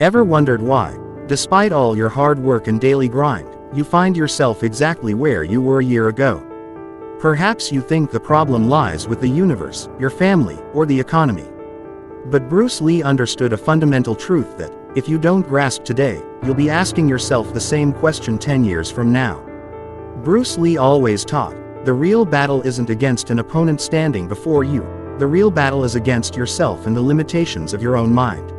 Ever wondered why, despite all your hard work and daily grind, you find yourself exactly where you were a year ago? Perhaps you think the problem lies with the universe, your family, or the economy. But Bruce Lee understood a fundamental truth that, if you don't grasp today, you'll be asking yourself the same question 10 years from now. Bruce Lee always taught, the real battle isn't against an opponent standing before you, the real battle is against yourself and the limitations of your own mind.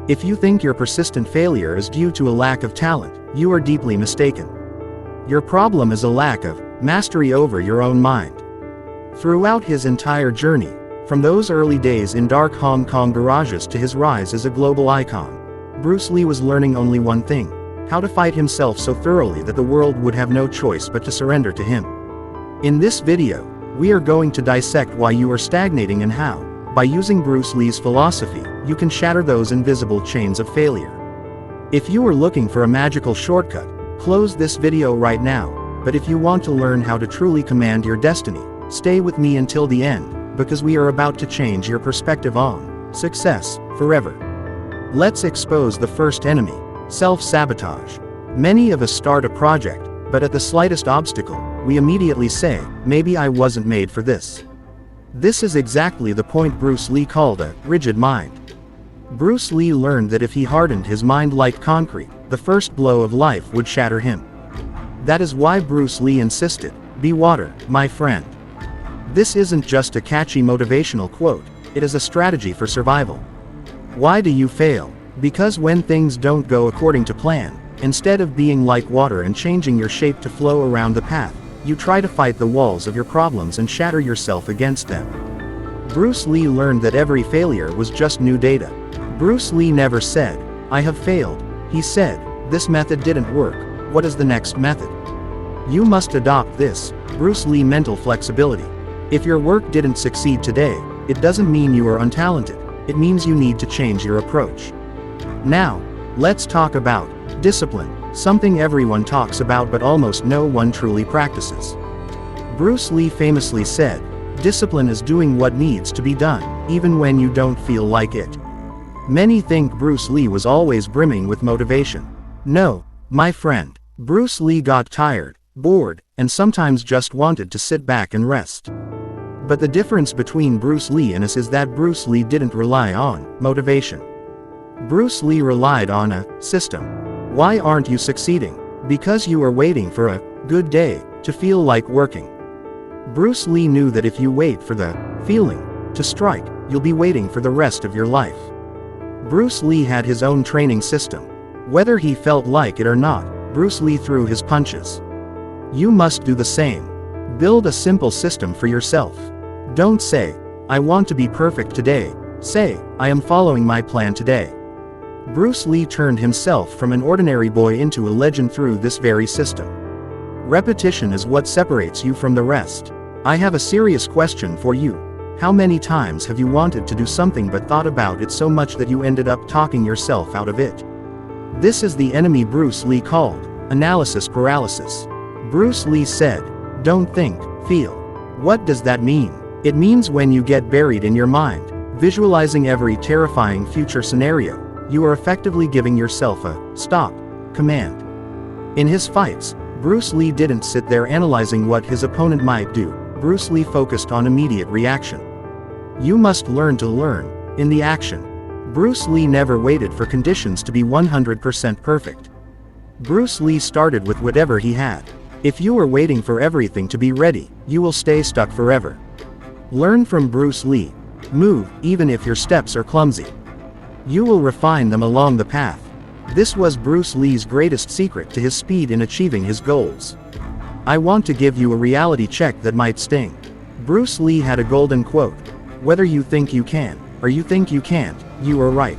If you think your persistent failure is due to a lack of talent, you are deeply mistaken. Your problem is a lack of mastery over your own mind. Throughout his entire journey, from those early days in dark Hong Kong garages to his rise as a global icon, Bruce Lee was learning only one thing: how to fight himself so thoroughly that the world would have no choice but to surrender to him. In this video, we are going to dissect why you are stagnating and how, by using Bruce Lee's philosophy, you can shatter those invisible chains of failure. If you are looking for a magical shortcut, close this video right now, but if you want to learn how to truly command your destiny, stay with me until the end, because we are about to change your perspective on success forever. Let's expose the first enemy: self-sabotage. Many of us start a project, but at the slightest obstacle, we immediately say, maybe I wasn't made for this. This is exactly the point Bruce Lee called a rigid mind. Bruce Lee learned that if he hardened his mind like concrete, the first blow of life would shatter him. That is why Bruce Lee insisted, "Be water, my friend." This isn't just a catchy motivational quote, it is a strategy for survival. Why do you fail? Because when things don't go according to plan, instead of being like water and changing your shape to flow around the path, you try to fight the walls of your problems and shatter yourself against them. Bruce Lee learned that every failure was just new data. Bruce Lee never said, "I have failed." He said, "This method didn't work. What is the next method?" You must adopt this Bruce Lee mental flexibility. If your work didn't succeed today, it doesn't mean you are untalented. It means you need to change your approach. Now, let's talk about discipline, something everyone talks about but almost no one truly practices. Bruce Lee famously said, "Discipline is doing what needs to be done, even when you don't feel like it." Many think Bruce Lee was always brimming with motivation. No, my friend. Bruce Lee got tired, bored, and sometimes just wanted to sit back and rest. But the difference between Bruce Lee and us is that Bruce Lee didn't rely on motivation. Bruce Lee relied on a system. Why aren't you succeeding? Because you are waiting for a good day to feel like working. Bruce Lee knew that if you wait for the feeling to strike, you'll be waiting for the rest of your life. Bruce Lee had his own training system. Whether he felt like it or not, Bruce Lee threw his punches. You must do the same. Build a simple system for yourself. Don't say, "I want to be perfect today." Say, "I am following my plan today." Bruce Lee turned himself from an ordinary boy into a legend through this very system. Repetition is what separates you from the rest. I have a serious question for you. How many times have you wanted to do something but thought about it so much that you ended up talking yourself out of it? This is the enemy Bruce Lee called analysis paralysis. Bruce Lee said, "Don't think, feel." What does that mean? It means when you get buried in your mind, visualizing every terrifying future scenario, you are effectively giving yourself a stop command. In his fights, Bruce Lee didn't sit there analyzing what his opponent might do. Bruce Lee focused on immediate reaction. You must learn to learn in the action. Bruce Lee never waited for conditions to be 100% perfect. Bruce Lee started with whatever he had. If you are waiting for everything to be ready, you will stay stuck forever. Learn from Bruce Lee. Move, even if your steps are clumsy. You will refine them along the path. This was Bruce Lee's greatest secret to his speed in achieving his goals. I want to give you a reality check that might sting. Bruce Lee had a golden quote: "Whether you think you can, or you think you can't, you are right."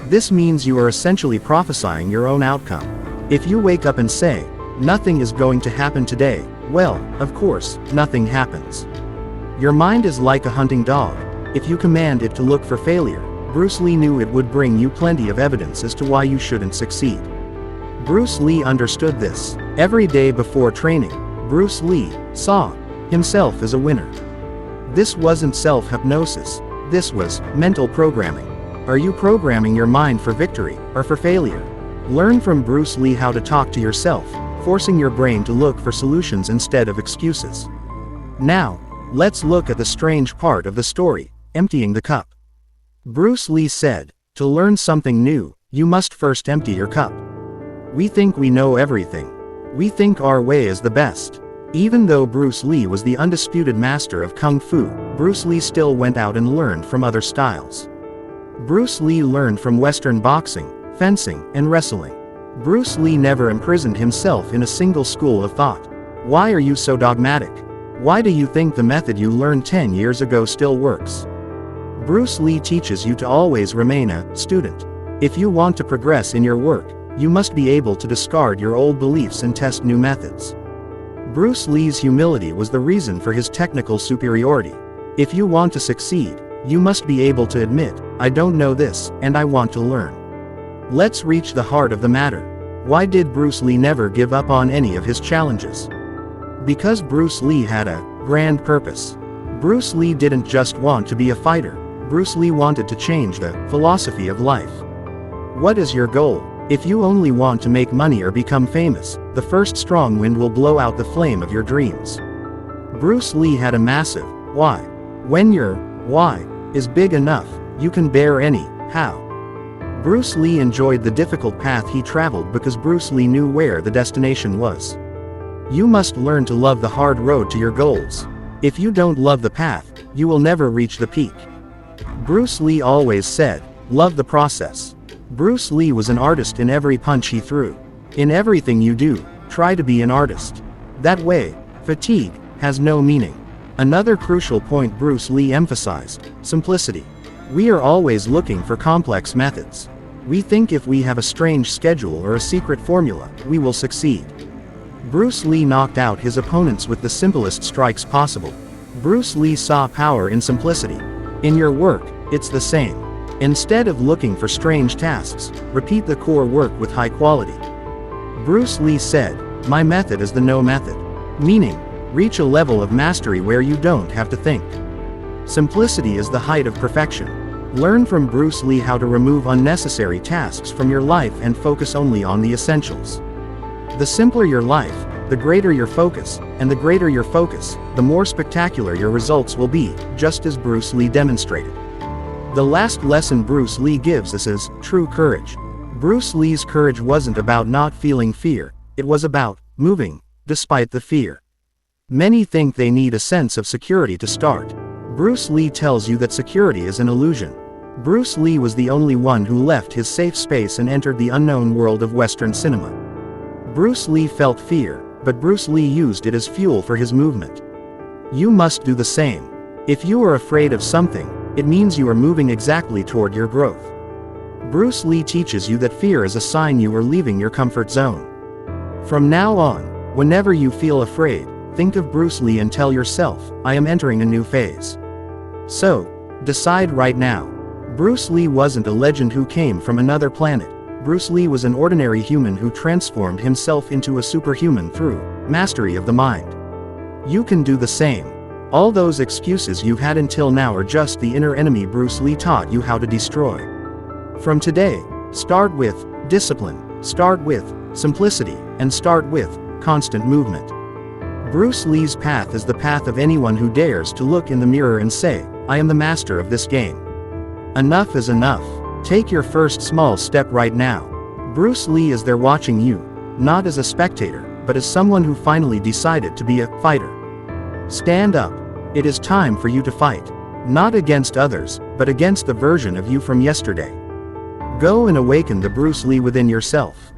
This means you are essentially prophesying your own outcome. If you wake up and say, "Nothing is going to happen today," well, of course, nothing happens. Your mind is like a hunting dog. If you command it to look for failure, Bruce Lee knew it would bring you plenty of evidence as to why you shouldn't succeed. Bruce Lee understood this. Every day before training, Bruce Lee saw himself as a winner. This wasn't self-hypnosis. This was mental programming. Are you programming your mind for victory, or for failure? Learn from Bruce Lee how to talk to yourself, forcing your brain to look for solutions instead of excuses. Now, let's look at the strange part of the story, emptying the cup. Bruce Lee said, "To learn something new, you must first empty your cup." We think we know everything. We think our way is the best. Even though Bruce Lee was the undisputed master of Kung Fu, Bruce Lee still went out and learned from other styles. Bruce Lee learned from Western boxing, fencing, and wrestling. Bruce Lee never imprisoned himself in a single school of thought. Why are you so dogmatic? Why do you think the method you learned 10 years ago still works? Bruce Lee teaches you to always remain a student. If you want to progress in your work, you must be able to discard your old beliefs and test new methods. Bruce Lee's humility was the reason for his technical superiority. If you want to succeed, you must be able to admit, "I don't know this, and I want to learn." Let's reach the heart of the matter. Why did Bruce Lee never give up on any of his challenges? Because Bruce Lee had a grand purpose. Bruce Lee didn't just want to be a fighter. Bruce Lee wanted to change the philosophy of life. What is your goal? If you only want to make money or become famous, the first strong wind will blow out the flame of your dreams. Bruce Lee had a massive why. When your why is big enough, you can bear any how. Bruce Lee enjoyed the difficult path he traveled because Bruce Lee knew where the destination was. You must learn to love the hard road to your goals. If you don't love the path, you will never reach the peak. Bruce Lee always said, "Love the process." Bruce Lee was an artist in every punch he threw. In everything you do, try to be an artist. That way, fatigue has no meaning. Another crucial point Bruce Lee emphasized: simplicity. We are always looking for complex methods. We think if we have a strange schedule or a secret formula, we will succeed. Bruce Lee knocked out his opponents with the simplest strikes possible. Bruce Lee saw power in simplicity. In your work, it's the same. Instead of looking for strange tasks, repeat the core work with high quality. Bruce Lee said, "My method is the no method." Meaning, reach a level of mastery where you don't have to think. Simplicity is the height of perfection. Learn from Bruce Lee how to remove unnecessary tasks from your life and focus only on the essentials. The simpler your life, the greater your focus, and the greater your focus, the more spectacular your results will be, just as Bruce Lee demonstrated. The last lesson Bruce Lee gives us is true courage. Bruce Lee's courage wasn't about not feeling fear, it was about moving, despite the fear. Many think they need a sense of security to start. Bruce Lee tells you that security is an illusion. Bruce Lee was the only one who left his safe space and entered the unknown world of Western cinema. Bruce Lee felt fear, but Bruce Lee used it as fuel for his movement. You must do the same. If you are afraid of something, it means you are moving exactly toward your growth. Bruce Lee teaches you that fear is a sign you are leaving your comfort zone. From now on, whenever you feel afraid, think of Bruce Lee and tell yourself, "I am entering a new phase." So, decide right now. Bruce Lee wasn't a legend who came from another planet. Bruce Lee was an ordinary human who transformed himself into a superhuman through mastery of the mind. You can do the same. All those excuses you've had until now are just the inner enemy Bruce Lee taught you how to destroy. From today, start with discipline, start with simplicity, and start with constant movement. Bruce Lee's path is the path of anyone who dares to look in the mirror and say, "I am the master of this game." Enough is enough. Take your first small step right now. Bruce Lee is there watching you, not as a spectator, but as someone who finally decided to be a fighter. Stand up. It is time for you to fight. Not against others, but against the version of you from yesterday. Go and awaken the Bruce Lee within yourself.